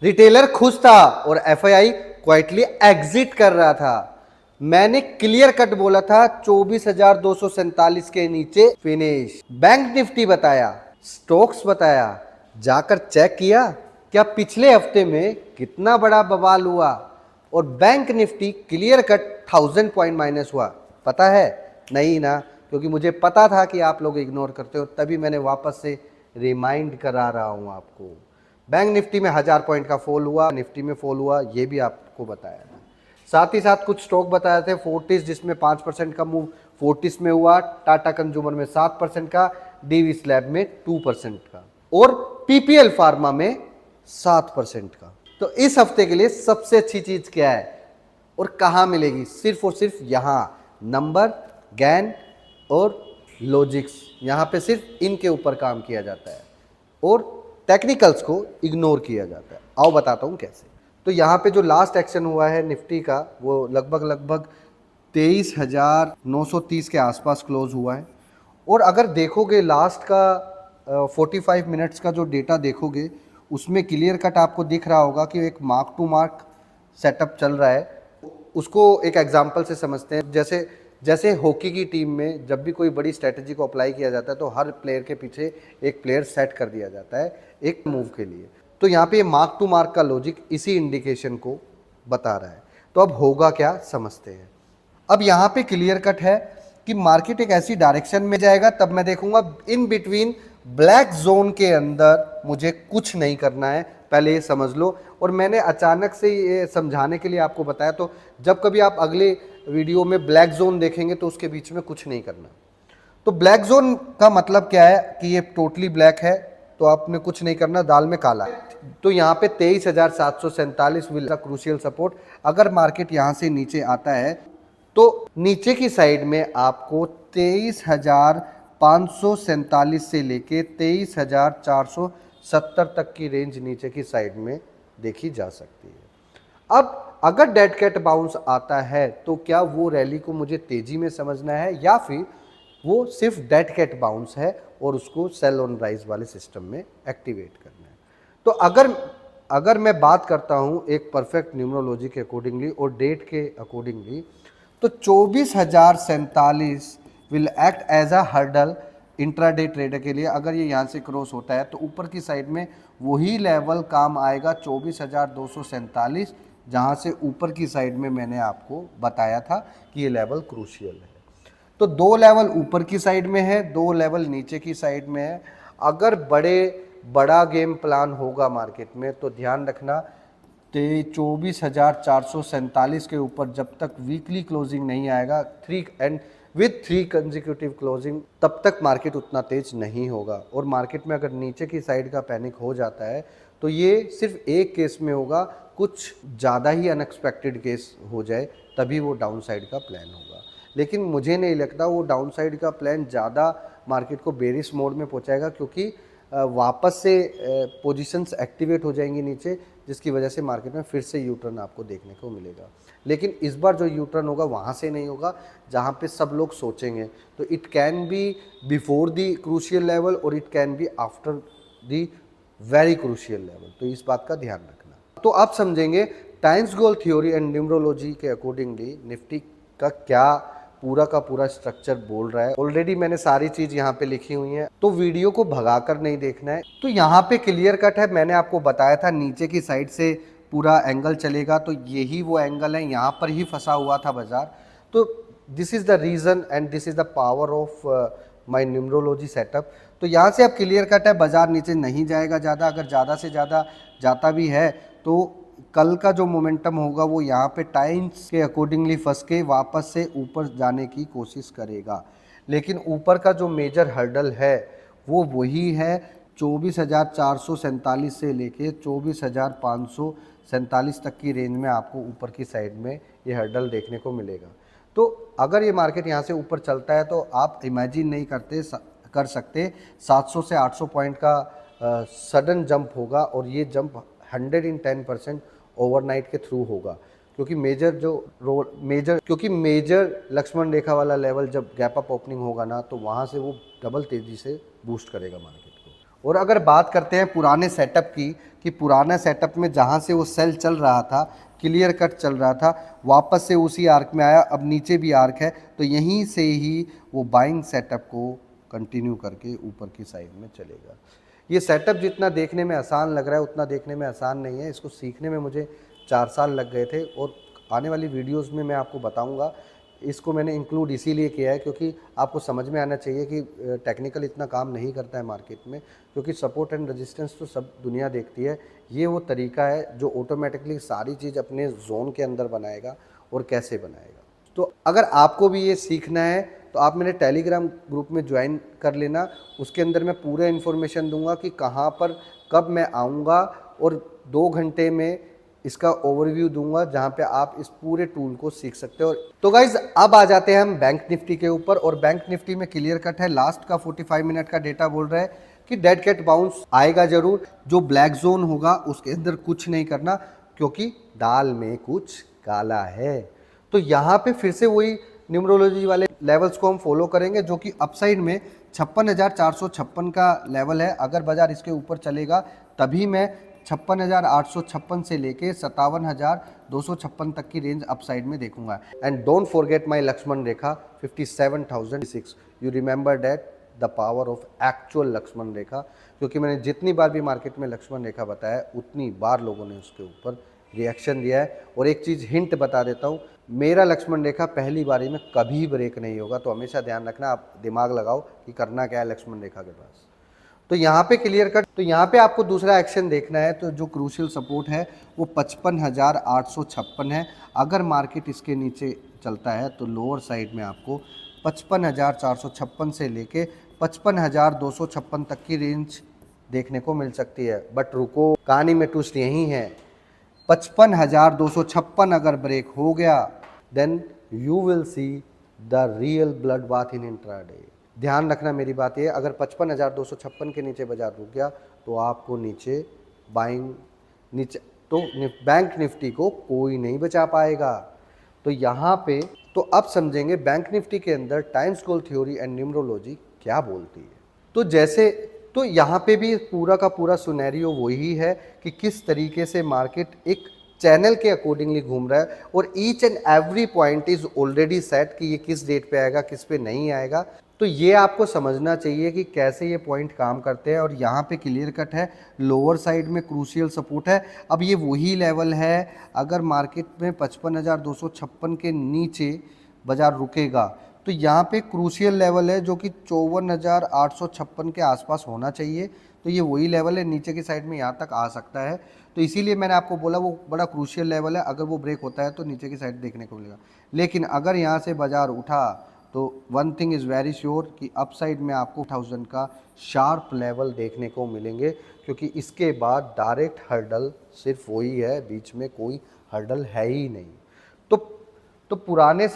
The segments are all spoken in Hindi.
रिटेलर खुश था और एफआईआई क्वाइटली एग्जिट कर रहा था। मैंने क्लियर कट बोला था 24,247 के नीचे फिनिश। बैंक निफ्टी बताया, स्टॉक्स बताया, जाकर चेक किया क्या पिछले हफ्ते में कितना बड़ा बवाल हुआ, और bank Nifty clear cut 1000 point minus हुआ। पता है? नहीं ना, क्योंकि मुझे पता था कि आप लोग इग्नोर करते हो, तभी मैंने वापस से रिमाइंड करा रहा हूं आपको। बैंक निफ्टी में 1000 पॉइंट का फॉल हुआ, निफ्टी में फॉल हुआ, ये भी आपको बताया था। साथ ही साथ कुछ स्टॉक बताए थे, फोर्टिस जिसमें 5% का मूव फोर्टिस में हुआ, टाटा कंज्यूमर में 7% का, डीवी स्लैब में 2% का, और पीपीएल फार्मा में 7% का। तो इस हफ्ते के लिए सबसे अच्छी चीज क्या है और कहां मिलेगी? सिर्फ और सिर्फ यहां नंबर, गैन और लॉजिक्स, यहां पे सिर्फ इनके ऊपर काम किया जाता है और टेक्निकल्स को इग्नोर किया जाता है। आओ बताता हूं कैसे। तो यहाँ पे जो लास्ट एक्शन हुआ है निफ्टी का, वो लगभग 23,930 के आसपास क्लोज हुआ है। और अगर देखोगे लास्ट का 45 मिनट्स का जो डेटा देखोगे, उसमें क्लियर कट आपको दिख रहा होगा कि एक मार्क टू मार्क सेटअप चल रहा है। उसको एक एग्जांपल से समझते हैं। जैसे जैसे हॉकी की टीम में जब भी कोई बड़ी स्ट्रेटजी को अप्लाई किया जाता है तो हर प्लेयर के पीछे एक प्लेयर सेट कर दिया जाता है एक मूव के लिए। तो यहाँ पे मार्क टू मार्क का लॉजिक इसी इंडिकेशन को बता रहा है। तो अब होगा क्या समझते हैं। अब यहाँ पे क्लियर कट है कि मार्केट एक ऐसी डायरेक्शन में जाएगा, तब मैं देखूंगा इन बिटवीन ब्लैक जोन के अंदर मुझे कुछ नहीं करना है, पहले ये समझ लो। और मैंने अचानक से ये समझाने के लिए आपको बताया, तो जब कभी आप अगले वीडियो में ब्लैक जोन देखेंगे तो उसके बीच में कुछ नहीं करना। तो ब्लैक जोन का मतलब क्या है कि ये टोटली ब्लैक है, तो आपने कुछ नहीं करना, दाल में काला है। तो यहाँ पे 23,747 विल क्रूशियल सपोर्ट। अगर मार्केट यहाँ से नीचे आता है तो नीचे की साइड में आपको 23,547 से लेके 23,470 तक की रेंज नीचे की साइड में देखी जा सकती है। अब अगर डेड कैट बाउंस आता है तो क्या वो रैली को मुझे तेजी में समझना है या फिर वो सिर्फ डेड कैट बाउंस है और उसको सेल ऑन राइज वाले सिस्टम में एक्टिवेट करना है। तो अगर मैं बात करता हूं एक परफेक्ट न्यूमरोलॉजी के अकॉर्डिंगली और डेट के अकॉर्डिंगली, तो 24,047 will act as a hurdle intraday trader के लिए। अगर ये यहाँ से क्रॉस होता है तो ऊपर की साइड में वही लेवल काम आएगा 24,247, जहाँ से ऊपर की साइड में मैंने आपको बताया था कि ये लेवल क्रूशियल है। तो दो लेवल ऊपर की साइड में है, दो लेवल नीचे की साइड में है। अगर बड़ा गेम प्लान होगा मार्केट में तो ध्यान रखना 24,447 के ऊपर जब तक वीकली क्लोजिंग नहीं आएगा, 3 कंसेक्यूटिव क्लोजिंग, तब तक मार्केट उतना तेज नहीं होगा। और मार्केट में अगर नीचे की साइड का पैनिक हो जाता है तो ये सिर्फ एक केस में होगा, कुछ ज़्यादा ही अनएक्सपेक्टेड केस हो जाए तभी वो डाउन साइड का प्लान होगा। लेकिन मुझे नहीं लगता वो डाउन साइड का प्लान ज़्यादा मार्केट को बेरिश मोड में पहुँचाएगा, क्योंकि वापस से पोजीशंस एक्टिवेट हो जाएंगी नीचे, जिसकी वजह से मार्केट में फिर से यू टर्न आपको देखने को मिलेगा। लेकिन इस बार जो यू टर्न होगा वहाँ से नहीं होगा जहाँ पे सब लोग सोचेंगे। तो it can be before the crucial level और it can be after the very crucial level. तो इस बात का ध्यान रखना। तो आप समझेंगे times goal theory and numerology के अकॉर्डिंगली निफ्टी का क्या पूरा का पूरा स्ट्रक्चर बोल रहा है। ऑलरेडी मैंने सारी चीज यहाँ पे लिखी हुई है, तो वीडियो को भगाकर नहीं देखना है। तो यहाँ पे क्लियर कट है, मैंने आपको बताया था नीचे की साइड से पूरा एंगल चलेगा, तो यही वो एंगल है, यहाँ पर ही फंसा हुआ था बाजार। तो this is the reason and this is the power of my numerology setup. तो यहाँ से अब क्लियर कट है, बाजार नीचे नहीं जाएगा ज़्यादा। अगर ज़्यादा से ज़्यादा जाता भी है तो कल का जो मोमेंटम होगा वो यहाँ पे टाइम्स के अकॉर्डिंगली फंस के वापस से ऊपर जाने की कोशिश करेगा। लेकिन ऊपर का जो मेजर हर्डल है वो वही है 24,447 से लेके 24,547 तक की रेंज में आपको ऊपर की साइड में ये हर्डल देखने को मिलेगा। तो अगर ये मार्केट यहाँ से ऊपर चलता है तो आप इमेजिन नहीं कर सकते 700 से 800 पॉइंट का सडन जंप होगा, और ये जंप 110% ओवरनाइट के थ्रू होगा, क्योंकि मेजर लक्ष्मण रेखा वाला लेवल जब गैप अप ओपनिंग होगा ना, तो वहाँ से वो डबल तेजी से बूस्ट करेगा मार्केट को। और अगर बात करते हैं पुराने सेटअप की, कि पुराना सेटअप में जहाँ से वो सेल चल रहा था, क्लियर कट चल रहा था, वापस से उसी आर्क में आया, अब नीचे भी आर्क है, तो यहीं से ही वो बाइंग सेटअप को कंटिन्यू करके ऊपर की साइड में चलेगा। ये सेटअप जितना देखने में आसान लग रहा है उतना देखने में आसान नहीं है। इसको सीखने में मुझे 4 साल लग गए थे और आने वाली वीडियोस में मैं आपको बताऊंगा। इसको मैंने इंक्लूड इसीलिए किया है क्योंकि आपको समझ में आना चाहिए कि टेक्निकल इतना काम नहीं करता है मार्केट में, क्योंकि सपोर्ट एंड रेजिस्टेंस तो सब दुनिया देखती है। ये वो तरीका है जो ऑटोमेटिकली सारी चीज़ अपने जोन के अंदर बनाएगा और कैसे बनाएगा। तो अगर आपको भी ये सीखना है तो आप मेरे टेलीग्राम ग्रुप में ज्वाइन कर लेना। उसके अंदर मैं पूरा इन्फॉर्मेशन दूंगा कि कहाँ पर कब मैं आऊँगा और 2 घंटे में इसका ओवरव्यू दूंगा जहाँ पे आप इस पूरे टूल को सीख सकते हो। तो गाइज अब आ जाते हैं हम बैंक निफ्टी के ऊपर, और बैंक निफ्टी में क्लियर कट है लास्ट का 45 मिनट का डेटा बोल रहा है कि डेड कैट बाउंस आएगा जरूर। जो ब्लैक जोन होगा उसके अंदर कुछ नहीं करना क्योंकि दाल में कुछ काला है। तो यहाँ पे फिर से वही न्यूमरोलॉजी वाले लेवल्स को हम फॉलो करेंगे जो कि अपसाइड में 56,456 का लेवल है। अगर बाजार इसके ऊपर चलेगा तभी मैं 56,856 से लेके 57,256 तक की रेंज अपसाइड में देखूंगा। And don't forget my Lakshman rekha 57,006। You remember that the power of actual Lakshman rekha, क्योंकि मैंने जितनी बार भी मार्केट में लक्ष्मण रेखा बताया उतनी बार लोगों ने उसके ऊपर रिएक्शन दिया है। और एक चीज़ हिंट बता देता हूँ, मेरा लक्ष्मण रेखा पहली बारी में कभी ब्रेक नहीं होगा। तो हमेशा ध्यान रखना, आप दिमाग लगाओ कि करना क्या है लक्ष्मण रेखा के पास। तो यहाँ पे क्लियर कट, तो यहाँ पे आपको दूसरा एक्शन देखना है। तो जो क्रूशियल सपोर्ट है वो 55,856 है। अगर मार्केट इसके नीचे चलता है तो लोअर साइड में आपको 55,456 से लेके 55,256 तक की रेंज देखने को मिल सकती है। बट रुको, कहानी में ट्विस्ट यही है, 55,256 अगर ब्रेक हो गया then you will see the real blood bath in intraday. ध्यान रखना मेरी बात ये, अगर 55,256 के नीचे बाजार रुक गया तो आपको नीचे बाइंग, नीचे तो बैंक निफ्टी को कोई नहीं बचा पाएगा। तो यहाँ पे तो अब समझेंगे बैंक निफ्टी के अंदर time scale theory and numerology क्या बोलती है। तो जैसे तो यहाँ पे भी पूरा का पूरा सिनेरियो वही है कि किस तरीके से मार्केट एक चैनल के अकॉर्डिंगली घूम रहा है और each and every point is already set कि ये किस डेट पे आएगा, किस पे नहीं आएगा। तो ये आपको समझना चाहिए कि कैसे ये पॉइंट काम करते हैं। और यहाँ पे क्लियर कट है, लोअर साइड में क्रूशियल सपोर्ट है। अब ये वही लेवल है, अगर मार्केट में 55,256 के नीचे बाजार रुकेगा तो यहाँ पे क्रूशियल लेवल है जो कि 54,856 के आसपास होना चाहिए। तो ये वही लेवल है, नीचे की साइड में यहाँ तक आ सकता है। तो इसीलिए मैंने आपको बोला वो बड़ा क्रूशियल लेवल है, अगर वो ब्रेक होता है तो नीचे की साइड देखने को मिलेगा। लेकिन अगर यहाँ से बाजार उठा तो one thing is very sure कि अपसाइड में आपको 1000 का शार्प लेवल देखने को मिलेंगे, क्योंकि इसके बाद डायरेक्ट हर्डल सिर्फ वही है, बीच में कोई हर्डल है ही नहीं। तो पुराने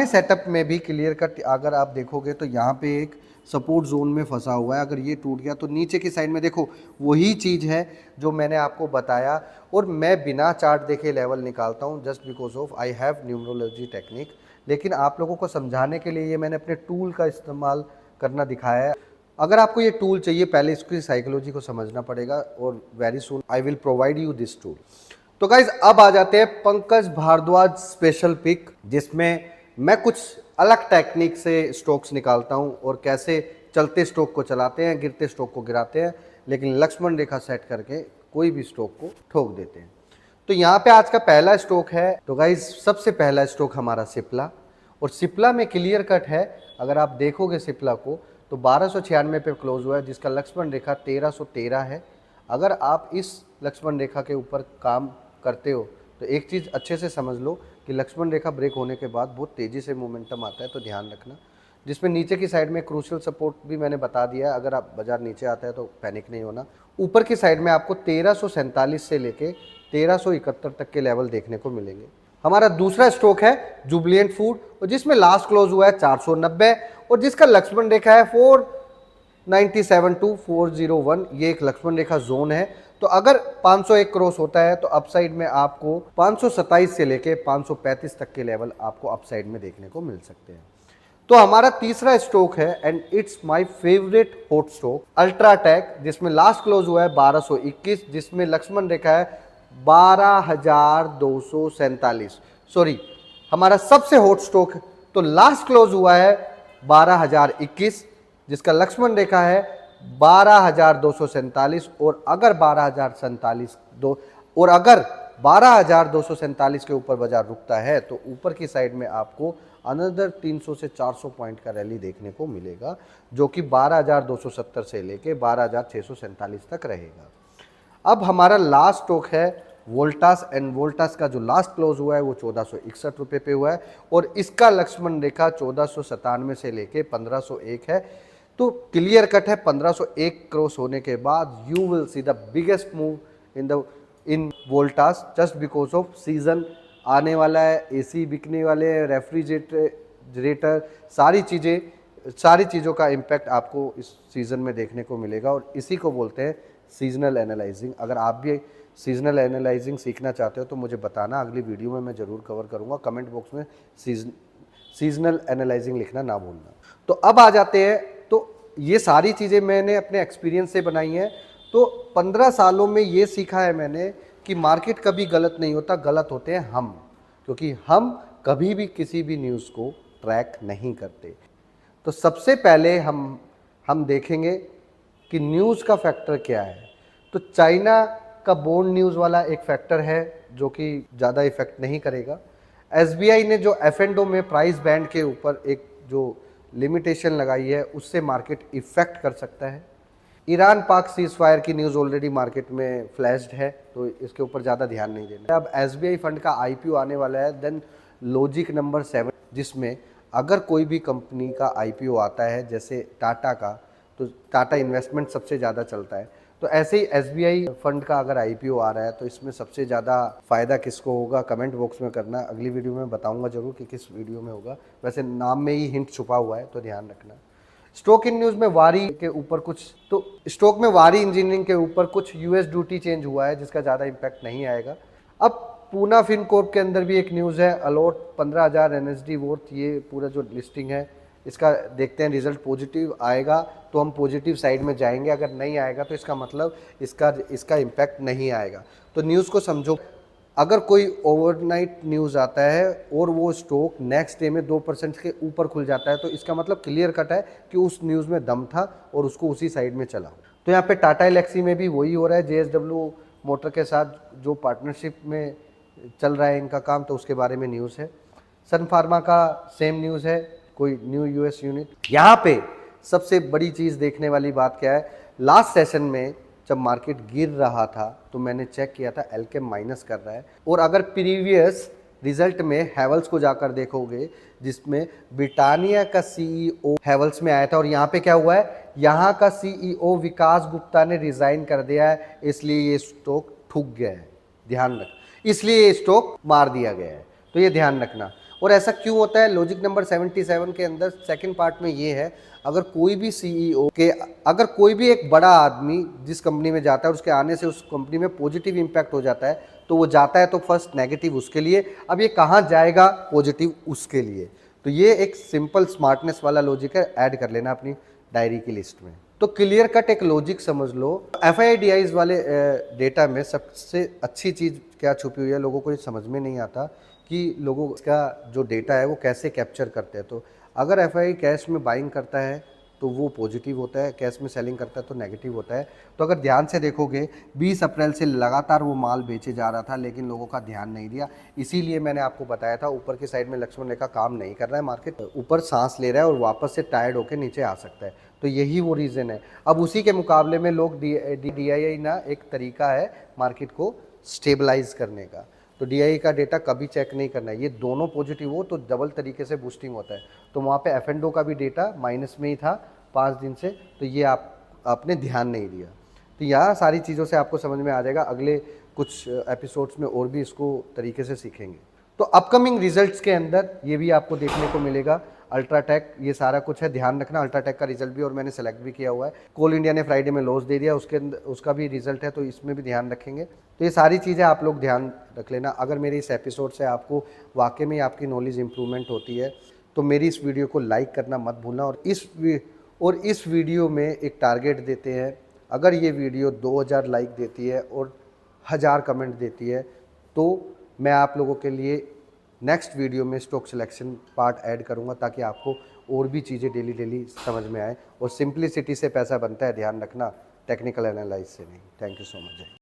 सेटअप में भी क्लियर कट अगर आप देखोगे तो यहाँ पे एक सपोर्ट जोन में फंसा हुआ है। अगर ये टूट गया तो नीचे की साइड में देखो वही चीज़ है जो मैंने आपको बताया। और मैं बिना चार्ट देखे लेवल निकालता हूँ just because of I have numerology technique. लेकिन आप लोगों को समझाने के लिए ये मैंने अपने टूल का इस्तेमाल करना दिखाया है। अगर आपको ये टूल चाहिए पहले इसकी साइकोलॉजी को समझना पड़ेगा, और very soon I will provide you this tool. तो गाइज अब आ जाते हैं पंकज भारद्वाज स्पेशल पिक, जिसमें मैं कुछ अलग टेक्निक से स्टॉक्स निकालता हूं और कैसे चलते स्टॉक को चलाते हैं, गिरते स्टॉक को गिराते हैं, लेकिन लक्ष्मण रेखा सेट करके कोई भी स्टॉक को ठोक देते हैं। तो यहाँ पे आज का पहला स्टॉक है। तो गाइज सबसे पहला स्टॉक हमारा सिप्ला, और सिप्ला में क्लियर कट है। अगर आप देखोगे सिप्ला को तो 1296 पे क्लोज हुआ है, जिसका लक्ष्मण रेखा 1313 है। अगर आप इस लक्ष्मण रेखा के ऊपर काम करते हो तो एक चीज़ अच्छे से समझ लो कि लक्ष्मण रेखा ब्रेक होने के बाद बहुत तेज़ी से मोमेंटम आता है, तो ध्यान रखना। जिसमें नीचे की साइड में क्रूशियल सपोर्ट भी मैंने बता दिया है, अगर आप बाजार नीचे आता है तो पैनिक नहीं होना। ऊपर की साइड में आपको 1347 से लेके 1371 तक के लेवल देखने को मिलेंगे। हमारा दूसरा स्टॉक है जुबिलेंट फूड, और जिसमें लास्ट क्लोज हुआ है 490, और जिसका लक्ष्मण रेखा है 497 to 401। ये एक लक्ष्मण रेखा जोन है। तो अगर 501 क्रॉस होता है तो अपसाइड में आपको 527 से लेके 535 तक के लेवल आपको अपसाइड में देखने को मिल सकते हैं। तो हमारा तीसरा स्टॉक है and it's my favourite hot stock UltraTech, जिसमें लास्ट क्लोज हुआ है 1221, जिसमें लक्ष्मण रेखा है 12,247। सॉरी, हमारा सबसे हॉट स्टॉक तो लास्ट क्लोज हुआ है 12,021, जिसका लक्ष्मण रेखा है 12,247। और अगर 12,247 के ऊपर बाजार रुकता है तो ऊपर की साइड में आपको अनदर 300 से 400 पॉइंट का रैली देखने को मिलेगा, जो कि 12,270 से लेके 12,647 तक रहेगा। अब हमारा लास्ट स्टॉक है वोल्टास, एंड वोल्टास का जो लास्ट क्लोज हुआ है वो 1461 रुपये पे हुआ है और इसका लक्ष्मण रेखा 1497 से लेके 1501 है। तो क्लियर कट है 1501 क्रॉस होने के बाद you will see the biggest move in Voltas, just because off season आने वाला है, एसी बिकने वाले हैं, रेफ्रिजरेटर, सारी चीज़ों का इम्पैक्ट आपको इस सीज़न में देखने को मिलेगा और इसी को बोलते हैं सीजनल एनालाइजिंग। अगर आप भी सीजनल एनालाइजिंग सीखना चाहते हो तो मुझे बताना, अगली वीडियो में मैं ज़रूर कवर करूँगा। कमेंट बॉक्स में सीजनल एनालाइजिंग लिखना ना भूलना। तो अब आ जाते हैं, तो ये सारी चीज़ें मैंने अपने एक्सपीरियंस से बनाई हैं। तो 15 सालों में ये सीखा है मैंने कि मार्केट कभी गलत नहीं होता, गलत होते हैं हम, क्योंकि हम कभी भी किसी भी न्यूज़ को ट्रैक नहीं करते। तो सबसे पहले हम देखेंगे कि न्यूज़ का फैक्टर क्या है। तो चाइना का बॉन्ड न्यूज़ वाला एक फैक्टर है जो कि ज़्यादा इफेक्ट नहीं करेगा। एसबीआई ने जो एफ&ओ में प्राइस बैंड के ऊपर एक जो लिमिटेशन लगाई है उससे मार्केट इफेक्ट कर सकता है। ईरान पाक सीज फायर की न्यूज़ ऑलरेडी मार्केट में फ्लैश्ड है, तो इसके ऊपर ज़्यादा ध्यान नहीं देना। अब एसबीआई फंड का आईपीओ आने वाला है, देन लॉजिक नंबर 7, जिसमें अगर कोई भी कंपनी का आईपीओ आता है, जैसे टाटा का, तो टाटा इन्वेस्टमेंट सबसे ज़्यादा चलता है, तो ऐसे ही एसबीआई फंड का अगर आईपीओ आ रहा है तो इसमें सबसे ज़्यादा फ़ायदा किसको होगा, कमेंट बॉक्स में करना। अगली वीडियो में बताऊंगा जरूर कि किस वीडियो में होगा, वैसे नाम में ही हिंट छुपा हुआ है, तो ध्यान रखना। स्टॉक इन न्यूज़ में वारी के ऊपर कुछ, तो स्टॉक में वारी इंजीनियरिंग के ऊपर कुछ यूएस ड्यूटी चेंज हुआ है जिसका ज़्यादा इम्पैक्ट नहीं आएगा। अब पूना फिनकॉर्प के अंदर भी एक न्यूज़ है, अलॉट 15,000 एनएसडी वर्थ, ये पूरा जो लिस्टिंग है इसका देखते हैं रिजल्ट पॉजिटिव आएगा तो हम पॉजिटिव साइड में जाएंगे, अगर नहीं आएगा तो इसका मतलब इसका इम्पैक्ट नहीं आएगा। तो न्यूज़ को समझो, अगर कोई ओवरनाइट न्यूज़ आता है और वो स्टॉक नेक्स्ट डे में 2% के ऊपर खुल जाता है तो इसका मतलब क्लियर कट है कि उस न्यूज़ में दम था और उसको उसी साइड में चला। तो यहाँ पे टाटा एलेक्सी में भी वही हो रहा है, जेएसडब्ल्यू मोटर के साथ जो पार्टनरशिप में चल रहा है इनका काम, तो उसके बारे में न्यूज़ है। सन फार्मा का सेम न्यूज़ है, कोई न्यू यूएस यूनिट। यहाँ पे सबसे बड़ी चीज़ देखने वाली बात क्या है, लास्ट सेशन में जब मार्केट गिर रहा था तो मैंने चेक किया था एल्केम माइनस कर रहा है, और अगर प्रीवियस रिजल्ट में हैवल्स को जाकर देखोगे जिसमें ब्रिटानिया का सीईओ हैवल्स में आया था, और यहाँ पे क्या हुआ है, यहाँ का सीईओ विकास गुप्ता ने रिजाइन कर दिया है, इसलिए ये स्टॉक ठुक गया है, ध्यान रख, इसलिए ये स्टॉक मार दिया गया है, तो ये ध्यान रखना। और ऐसा क्यों होता है, लॉजिक नंबर 77 के अंदर सेकंड पार्ट में ये है, अगर कोई भी सीईओ के, अगर कोई भी एक बड़ा आदमी जिस कंपनी में जाता है उसके आने से उस कंपनी में पॉजिटिव इंपैक्ट हो जाता है तो वो जाता है तो फर्स्ट नेगेटिव उसके लिए, अब ये कहाँ जाएगा, पॉजिटिव उसके लिए। तो ये एक सिंपल स्मार्टनेस वाला लॉजिक है, ऐड कर लेना अपनी डायरी की लिस्ट में। तो क्लियर कट एक लॉजिक समझ लो। FIDIs वाले डेटा में सबसे अच्छी चीज़ क्या छुपी हुई है, लोगों को ये समझ में नहीं आता कि लोगों का जो डेटा है वो कैसे कैप्चर करते हैं। तो अगर FI कैश में बाइंग करता है तो वो पॉजिटिव होता है, कैश में सेलिंग करता है तो नेगेटिव होता है। तो अगर ध्यान से देखोगे 20 अप्रैल से लगातार वो माल बेचे जा रहा था लेकिन लोगों का ध्यान नहीं दिया, इसीलिए मैंने आपको बताया था ऊपर की साइड में लक्ष्मण रेखा काम नहीं कर रहा है, मार्केट ऊपर सांस ले रहा है और वापस से टायर्ड होकर नीचे आ सकता है। तो यही वो रीज़न है। अब उसी के मुकाबले में लोग DII ना एक तरीका है मार्केट को स्टेबलाइज करने का, तो DII का डेटा कभी चेक नहीं करना है, ये दोनों पॉजिटिव हो तो डबल तरीके से बूस्टिंग होता है। तो वहाँ पे F&O का भी डेटा माइनस में ही था 5 दिन से, तो ये आपने ध्यान नहीं दिया। तो यहाँ सारी चीज़ों से आपको समझ में आ जाएगा, अगले कुछ एपिसोड्स में और भी इसको तरीके से सीखेंगे। तो अपकमिंग रिजल्ट्स के अंदर ये भी आपको देखने को मिलेगा, अल्ट्राटेक, ये सारा कुछ है, ध्यान रखना। अल्ट्राटेक का रिजल्ट भी और मैंने सेलेक्ट भी किया हुआ है। कोल इंडिया ने फ्राइडे में लॉस दे दिया, उसके अंदर उसका भी रिजल्ट है, तो इसमें भी ध्यान रखेंगे। तो ये सारी चीज़ें आप लोग ध्यान रख लेना। अगर मेरे इस एपिसोड से आपको वाकई में आपकी नॉलेज इंप्रूवमेंट होती है तो मेरी इस वीडियो को लाइक करना मत भूलना। और इस वीडियो में एक टारगेट देते हैं, अगर ये वीडियो 2000 लाइक देती है और 1000 कमेंट देती है तो मैं आप लोगों के लिए नेक्स्ट वीडियो में स्टॉक सिलेक्शन पार्ट ऐड करूंगा, ताकि आपको और भी चीज़ें डेली डेली समझ में आए। और सिंप्लिसिटी से पैसा बनता है, ध्यान रखना, टेक्निकल एनालाइज से नहीं। Thank you so much.